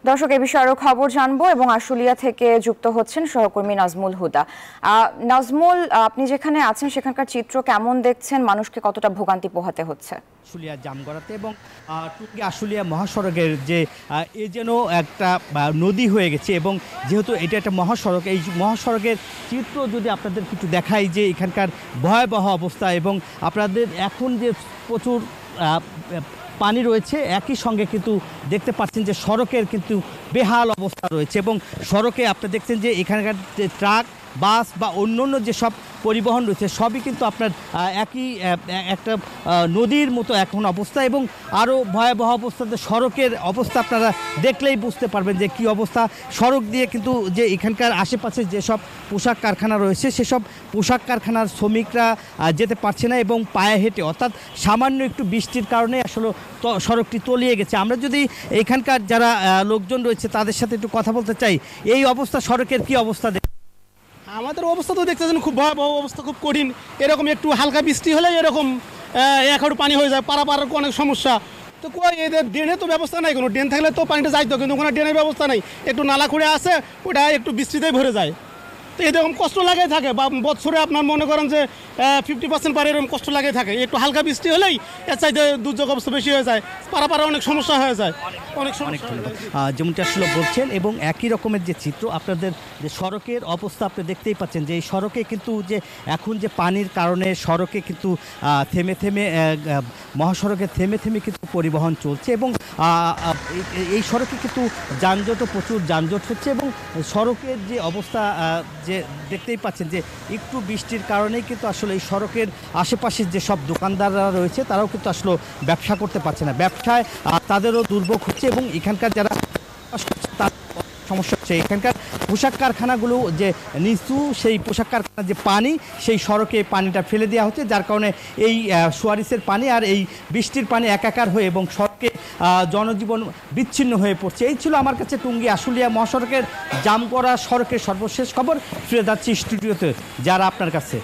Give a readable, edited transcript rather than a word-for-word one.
দর্শক, এ বিষয়ে আরো খবর জানবো এবং আশুলিয়া থেকে যুক্ত হচ্ছেন সহকর্মী নাজমুল হুদা। নাজমুল, আপনি যেখানে আছেন সেখানকার চিত্র কেমন দেখছেন? মানুষকে কতটা ভোগান্তি পোহাতে হচ্ছে? আশুলিয়া জামগড়াতে এবং টুঙ্গি আশুলিয়া মহাসড়কের যে এ যেন একটা নদী হয়ে গেছে এবং যেহেতু এটা একটা মহাসড়ক, এই মহাসড়কের চিত্র যদি আপনাদের কিছু দেখাই যে এখানকার ভয়াবহ অবস্থা এবং আপনাদের এখন যে প্রচুর পানি রয়েছে, একই সঙ্গে কিন্তু দেখতে পাচ্ছেন যে সড়কের কিন্তু বেহাল অবস্থা রয়েছে এবং সড়কে আপনি দেখছেন যে এখানকার যে ট্রাক, বাস বা অন্য যেসব পরিবহন রয়েছে সবই কিন্তু আপনার একই একটা নদীর মতো এখন অবস্থা এবং আরও ভয়াবহ অবস্থাতে সড়কের অবস্থা আপনারা দেখলেই বুঝতে পারবেন যে কি অবস্থা। সড়ক দিয়ে কিন্তু যে এখানকার আশেপাশে যেসব পোশাক কারখানা রয়েছে সেসব পোশাক কারখানার শ্রমিকরা যেতে পারছে না এবং পায়ে হেঁটে, অর্থাৎ সামান্য একটু বৃষ্টির কারণে আসলে সড়কটি তলিয়ে গেছে। আমরা যদি এখানকার যারা লোকজন রয়েছে তাদের সাথে একটু কথা বলতে চাই, এই অবস্থা সড়কের কি অবস্থা? আমাদের অবস্থা তো দেখতেছেন খুব ভয়াবহ অবস্থা, খুব কঠিন। এরকম একটু হালকা বৃষ্টি হলে এরকম এক হাঁটু পানি হয়ে যায়, পারাপার অনেক সমস্যা। তো কই এদের ড্রেনে তো ব্যবস্থা নাই, কোনো ড্রেন থাকলে তো পানিটা যাইতো, কিন্তু ওখানে ড্রেনের ব্যবস্থা নাই। একটু নালা খুঁড়ে আছে, ওটা একটু বৃষ্টিতেই ভরে যায়। তো এরকম কষ্ট লাগে থাকে, বা বছরে আপনার মনে করেন যে 50% পারে এরকম কষ্ট লাগে থাকে। একটু হালকা বৃষ্টি হলেই এর চাইতে দুর্যোগ অবস্থা বেশি হয়ে যায়, পারাপারে অনেক সমস্যা হয়ে যায়। অনেক যেমনটি আসলে বলছেন এবং একই রকমের যে চিত্র আপনাদের যে সড়কের অবস্থা আপনি দেখতেই পাচ্ছেন যে এই সড়কে কিন্তু যে এখন যে পানির কারণে সড়কে কিন্তু থেমে থেমে মহাসড়কে থেমে থেমে কিন্তু পরিবহন চলছে এবং এই সড়কে কিন্তু যানজটও প্রচুর যানজট হচ্ছে এবং সড়কের যে অবস্থা যে দেখতেই পাচ্ছেন যে একটু বৃষ্টির কারণেই কিন্তু আসলে এই সড়কের আশেপাশের যে সব দোকানদাররা রয়েছে তারাও কিন্তু আসলে ব্যবসা করতে পারছে না, ব্যবসায় তাদেরও দুর্ভোগ হচ্ছে এবং এখানকার যারা তার সমস্যা হচ্ছে। এখানকার পোশাক কারখানাগুলো যে নিচু, সেই পোশাক কারখানার যে পানি সেই সড়কে পানিটা ফেলে দেওয়া হচ্ছে, যার কারণে এই সুয়ারিসের পানি আর এই বৃষ্টির পানি একাকার হয়ে এবং সড়কে জনজীবন বিচ্ছিন্ন হয়ে পড়ছে। এই ছিল আমার কাছে টুঙ্গি আশুলিয়া মহাসড়কের জামগড়া সড়কের সর্বশেষ খবর। ফিরে যাচ্ছি স্টুডিওতে যারা আপনার কাছে।